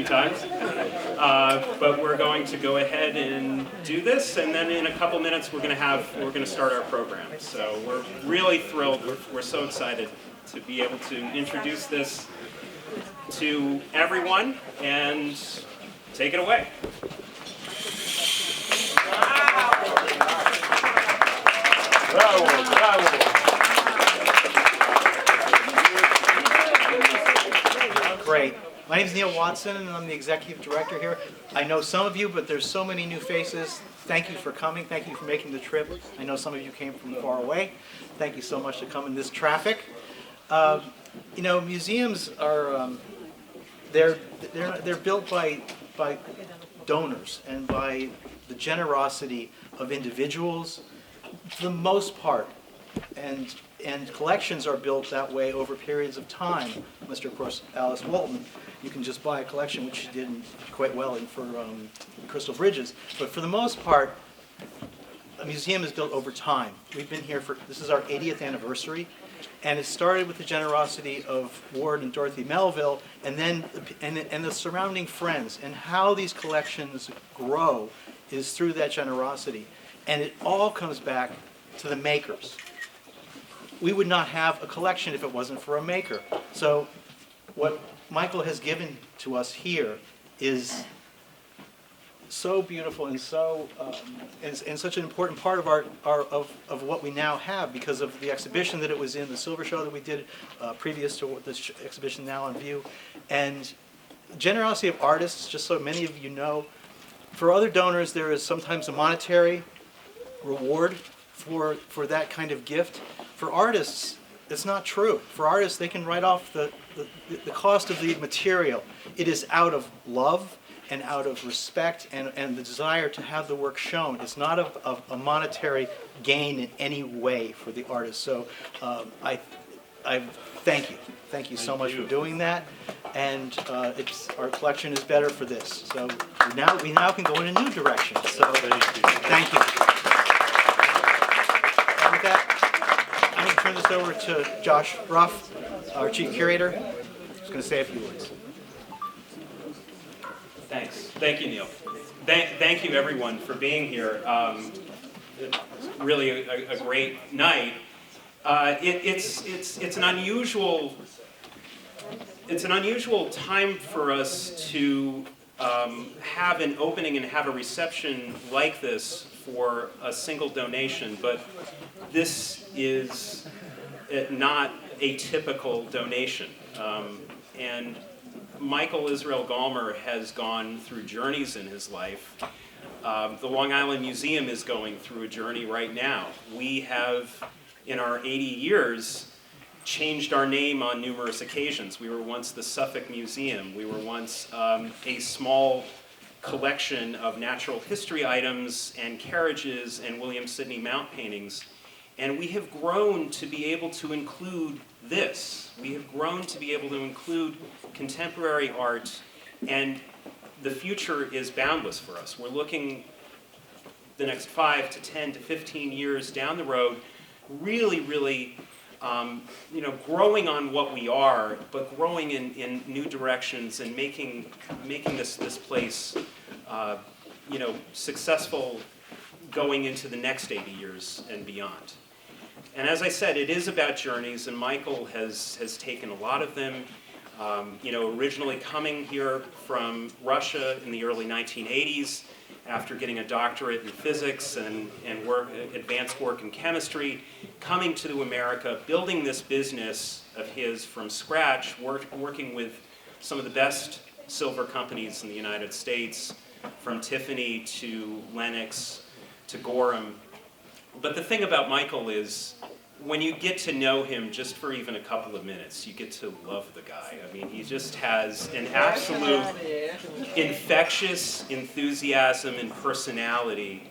times. But we're going to go ahead and do this, and then in a couple minutes we're going to start our program. So we're really thrilled. We're so excited to be able to introduce this to everyone, and take it away. Bravo, bravo. Great. My name is Neil Watson, and I'm the executive director here. I know some of you, but there's so many new faces. Thank you for coming. Thank you for making the trip. I know some of you came from far away. Thank you so much to come in this traffic. You know, museums are they're built by donors and by the generosity of individuals, for the most part, and collections are built that way over periods of time. Unless you're, of course, Alice Walton, you can just buy a collection, which she did quite well in for Crystal Bridges. But for the most part, a museum is built over time. We've been here this is our 80th anniversary, and it started with the generosity of Ward and Dorothy Melville, and then and the surrounding friends. And how these collections grow is through that generosity, and it all comes back to the makers. We would not have a collection if it wasn't for a maker. So what Michael has given to us here is so beautiful and so and such an important part of of what we now have, because of the exhibition that it was in, the silver show that we did previous to this exhibition now on view, and generosity of artists. Just so many of you know, for other donors there is sometimes a monetary reward for that kind of gift. For artists, it's not true. For artists, they can write off the cost of the material. It is out of love and out of respect and the desire to have the work shown. It's not a monetary gain in any way for the artist. So I thank you. Thank you so much for doing that. And our collection is better for this. So we now can go in a new direction. So thank you. And with that, I'm going to turn this over to Josh Ruff, our chief curator. He's going to say a few words. Thanks. Thank you, Neil. Thank you, everyone, for being here. It's really a great night. It's an unusual time for us to have an opening and have a reception like this for a single donation, but this is not a typical donation. And Michael Israel Galmer has gone through journeys in his life. The Long Island Museum is going through a journey right now. We have, in our 80 years, changed our name on numerous occasions. We were once the Suffolk Museum. We were once a small collection of natural history items and carriages and William Sidney Mount paintings. And we have grown to be able to include this. We have grown to be able to include contemporary art, and the future is boundless for us. We're looking the next 5 to 10 to 15 years down the road, really, growing on what we are, but growing in new directions and making this place, successful going into the next 80 years and beyond. And as I said, it is about journeys, and Michael has taken a lot of them. Originally coming here from Russia in the early 1980s, after getting a doctorate in physics and advanced work in chemistry, coming to America, building this business of his from scratch, working with some of the best silver companies in the United States, from Tiffany to Lenox to Gorham. But the thing about Michael is, when you get to know him just for even a couple of minutes, you get to love the guy. I mean, he just has an absolute infectious enthusiasm and personality,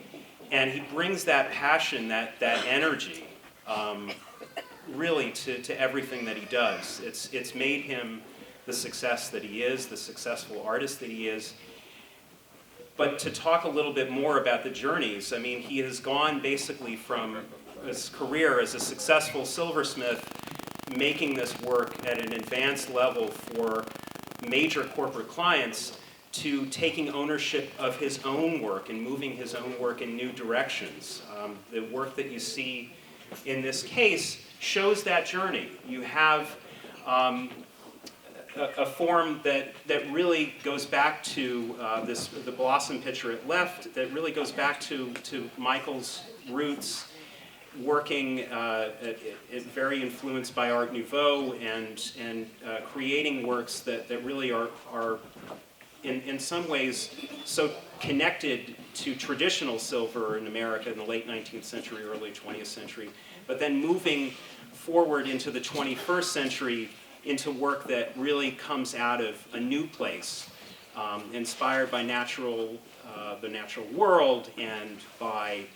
and he brings that passion, that energy, really to everything that he does. It's made him the success that he is, the successful artist that he is. But to talk a little bit more about the journeys, I mean, he has gone basically from his career as a successful silversmith, making this work at an advanced level for major corporate clients, to taking ownership of his own work and moving his own work in new directions. The work that you see in this case shows that journey. You have a form that really goes back to the blossom picture at left, that really goes back to Michael's roots, working very influenced by Art Nouveau and creating works that really are in some ways so connected to traditional silver in America in the late 19th century, early 20th century, but then moving forward into the 21st century into work that really comes out of a new place, inspired by the natural world and by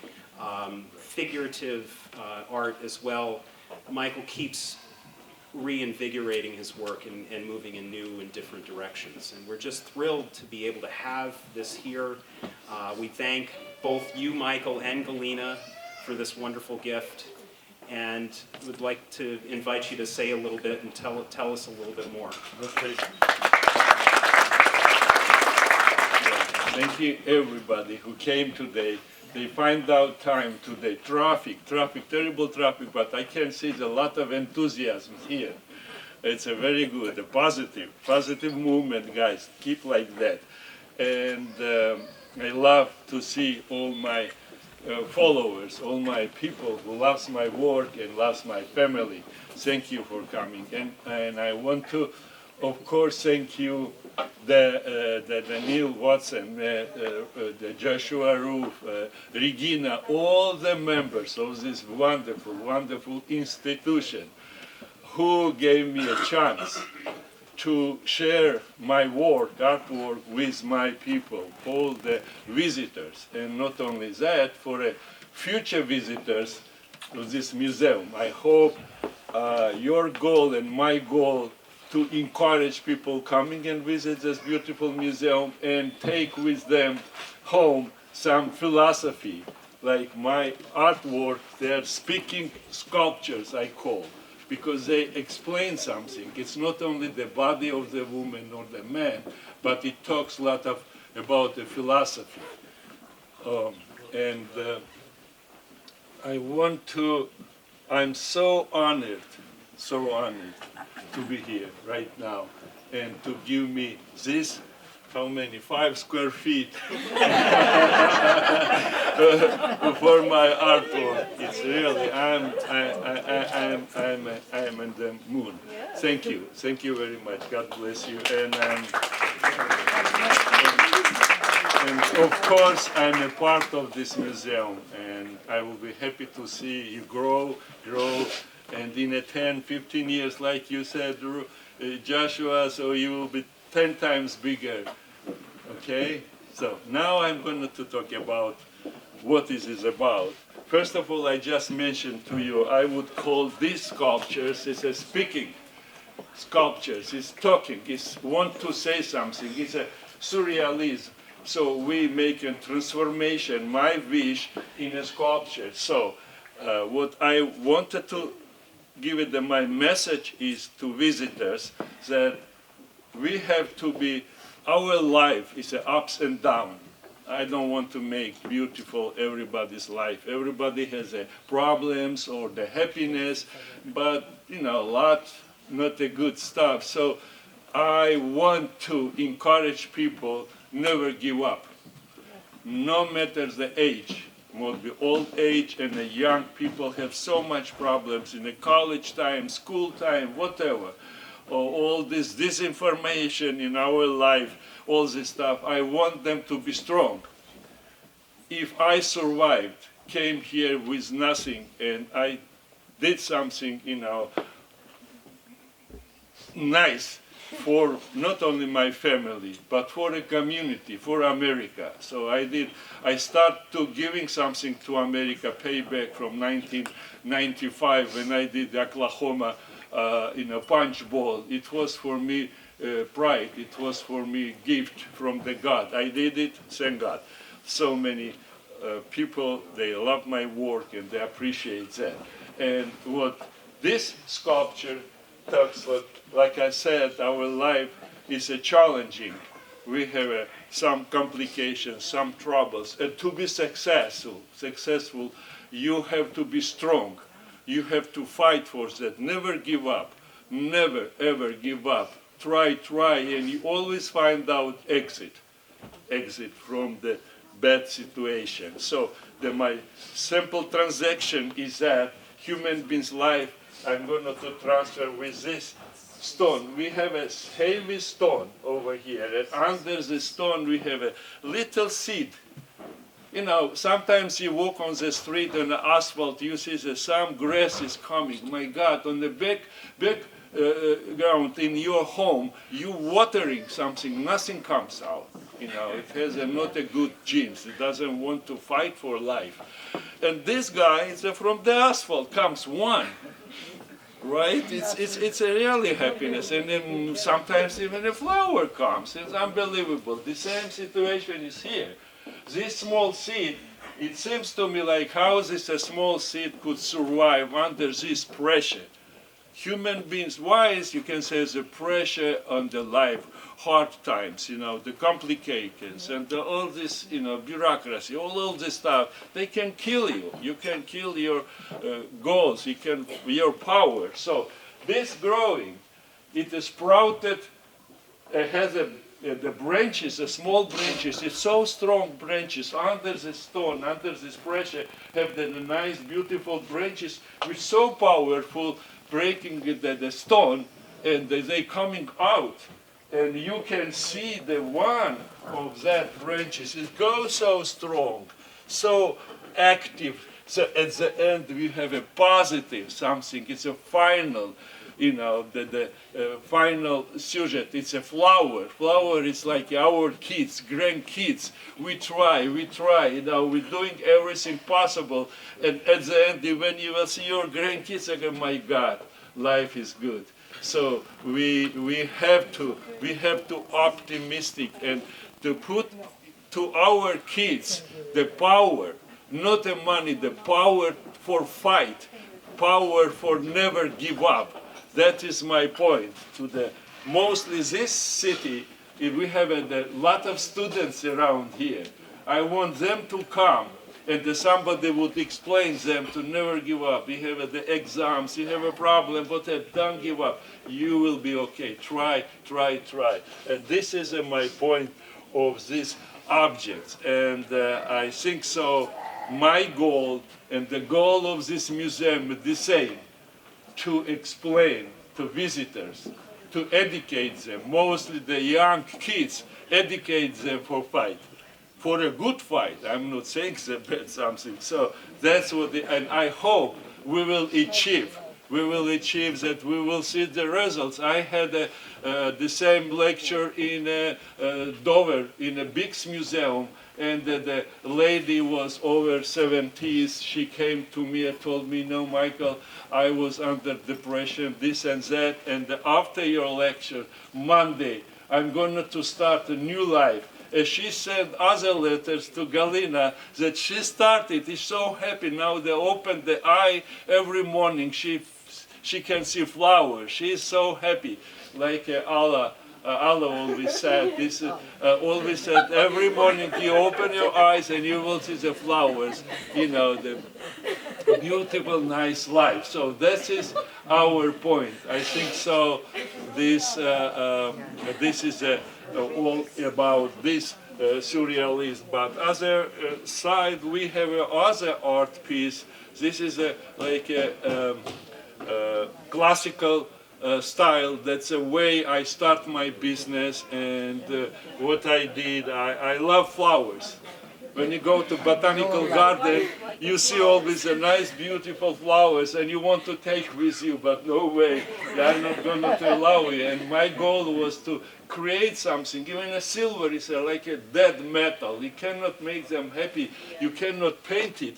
figurative art as well. Michael keeps reinvigorating his work and moving in new and different directions. And we're just thrilled to be able to have this here. We thank both you, Michael, and Galina for this wonderful gift, and would like to invite you to say a little bit and tell us a little bit more. Okay. Thank you everybody who came today. They find out time today. Traffic, terrible traffic, but I can see a lot of enthusiasm here. It's a very good, a positive movement, guys. Keep like that. And I love to see all my followers, all my people who loves my work and loves my family. Thank you for coming. And I want to, of course, thank you the Neil Watson, the Joshua Roof, Regina, all the members of this wonderful institution who gave me a chance to share my work, artwork, with my people, all the visitors. And not only that, for future visitors to this museum. I hope your goal and my goal to encourage people coming and visit this beautiful museum and take with them home some philosophy, like my artwork. They're speaking sculptures, I call, because they explain something. It's not only the body of the woman or the man, but it talks a lot about the philosophy. I'm so honored to be here right now and to give me this, how many, 5 square feet for my artwork. It's really, I'm in the moon. Thank you very much. God bless you. And of course, I'm a part of this museum, and I will be happy to see you grow, and in 10, 15 years, like you said, Joshua, so you will be 10 times bigger. Okay? So now I'm going to talk about what this is about. First of all, I just mentioned to you, I would call these sculptures, it's a speaking sculptures, it's talking, it's want to say something, it's a surrealism. So we make a transformation, my wish, in a sculpture. So what I wanted to give it, my message is to visitors that we have to be, our life is ups and downs. I don't want to make beautiful everybody's life. Everybody has problems or the happiness, but a lot not the good stuff. So I want to encourage people never give up, no matter the age. Would be old age and the young people have so much problems in the college time, school time, whatever. All this disinformation in our life, all this stuff. I want them to be strong. If I survived, came here with nothing, and I did something, nice for not only my family, but for the community, for America. So I started to giving something to America, payback from 1995 when I did Oklahoma in a punch bowl. It was for me pride, it was for me gift from the God. I did it, thank God. So many people, they love my work and they appreciate that. And what this sculpture talks about, like I said, our life is challenging. we have some complications, some troubles. And to be successful, you have to be strong. You have to fight for that. Never give up. Never, ever give up. Try, and you always find out exit from the bad situation. So my simple transaction is that human being's life, I'm going to transfer with this stone. We have a heavy stone over here, and under the stone we have a little seed. You know, sometimes you walk on the street on the asphalt, you see that some grass is coming. My God, on the back ground in your home, you watering something, nothing comes out. You know, it has not a good genes. It doesn't want to fight for life. And this guy, from the asphalt comes one. Right? It's a really happiness. And then sometimes even a flower comes. It's unbelievable. The same situation is here. This small seed, it seems to me like how this a small seed could survive under this pressure. Human beings wise, you can say, the pressure on the life, hard times, you know, the complications and all this, you know, bureaucracy, all this stuff, they can kill you. You can kill your goals, your power. So this growing, it is sprouted, it has the branches, the small branches, it's so strong branches under the stone, under this pressure, have the nice, beautiful branches, which so powerful, breaking the stone, and they coming out. And you can see the one of that branches. It goes so strong, so active. So at the end we have a positive something. It's a final, you know, the final subject. It's a flower. Flower is like our kids, grandkids. We try, you know, we're doing everything possible. And at the end, when you will see your grandkids, like, oh my God, life is good. So we have to optimistic and to put to our kids the power, not the money, the power for fight, power for never give up. That is my point. Mostly this city, if we have a lot of students around here, I want them to come and somebody would explain them to never give up. You have the exams, you have a problem, but don't give up. You will be okay. Try. And this is my point of this object. And I think so. My goal and the goal of this museum is the same: to explain to visitors, to educate them, mostly the young kids, educate them for fight. For a good fight. I'm not saying that something. So that's what, and I hope we will achieve. We will achieve that. We will see the results. I had the same lecture in Dover in a big museum, and the lady was over 70s. She came to me and told me, "No, Michael, I was under depression, this and that, and after your lecture, Monday, I'm going to start a new life." And she sent other letters to Galina that she started. She's so happy now. They open the eye every morning. She can see flowers. She is so happy. Like Allah always said. This always said every morning you open your eyes and you will see the flowers. You know, the beautiful, nice life. So that is our point. I think so. This is all about this surrealist. But other side, we have other art piece. This is like a classical style. That's a way I start my business, and what I did. I love flowers. When you go to botanical garden, you see always a nice, beautiful flowers, and you want to take with you, but no way, they are not going to allow you. And my goal was to create something. Even a silver is like a dead metal. You cannot make them happy. You cannot paint it.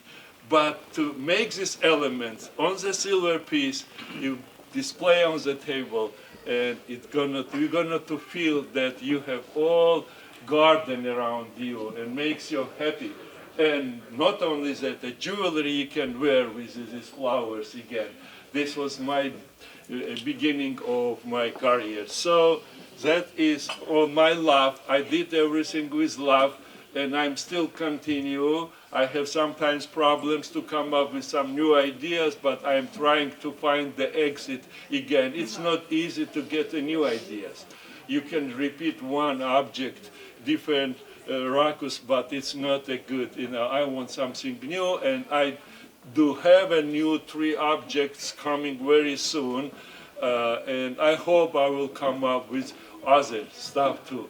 But to make these elements on the silver piece, you display on the table, and you're gonna to feel that you have all garden around you and makes you happy. And not only that, the jewelry you can wear with these flowers again. This was my beginning of my career. So That is all my love. I did everything with love, and I'm still continue. I have sometimes problems to come up with some new ideas, but I'm trying to find the exit again. It's not easy to get new ideas. You can repeat one object, different racus, but it's not a good. I want something new, and I do have a new 3 objects coming very soon, and I hope I will come up with other stuff too.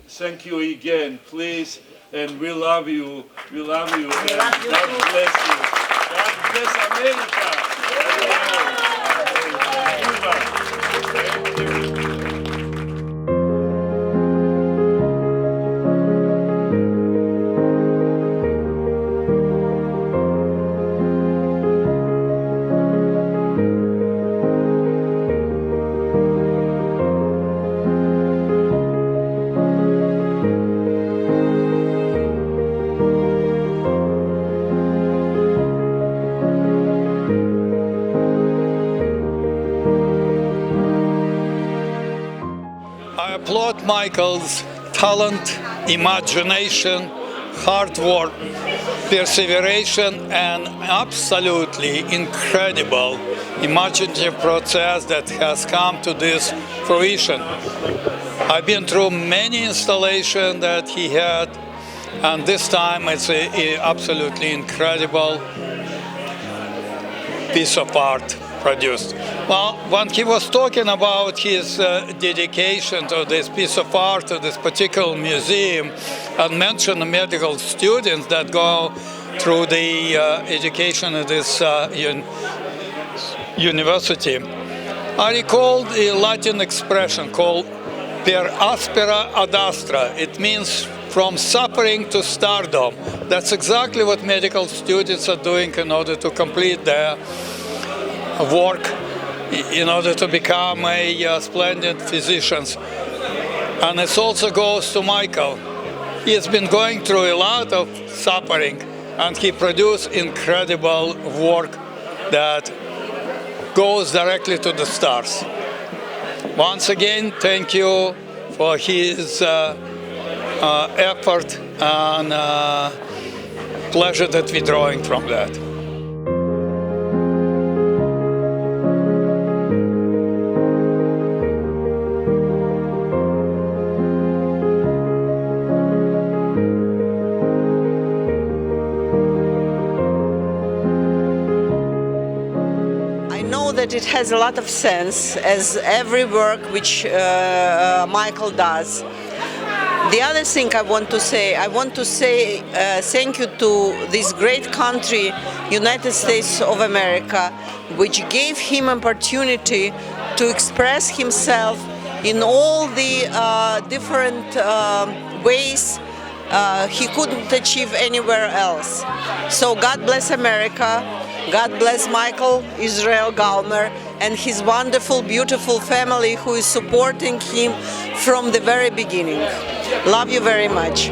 Thank you again, please, and we love you. We love you, and God bless you. God bless America. Thank you. I applaud Michael's talent, imagination, hard work, perseverance, and absolutely incredible imaginative process that has come to this fruition. I've been through many installations that he had, and this time it's an absolutely incredible piece of art produced. Well, when he was talking about his dedication to this piece of art, to this particular museum, and mentioned the medical students that go through the education of this university, I recalled a Latin expression called per aspera ad astra. It means from suffering to stardom. That's exactly what medical students are doing in order to complete their work, in order to become a splendid physicians. And it also goes to Michael. He has been going through a lot of suffering, and he produced incredible work that goes directly to the stars. Once again, thank you for his effort, and pleasure that we're drawing from that. That it has a lot of sense, as every work which Michael does. The other thing I want to say thank you to this great country, United States of America, which gave him opportunity to express himself in all the different ways he couldn't achieve anywhere else. So God bless America. God bless Michael Israel Galmer and his wonderful, beautiful family who is supporting him from the very beginning. Love you very much.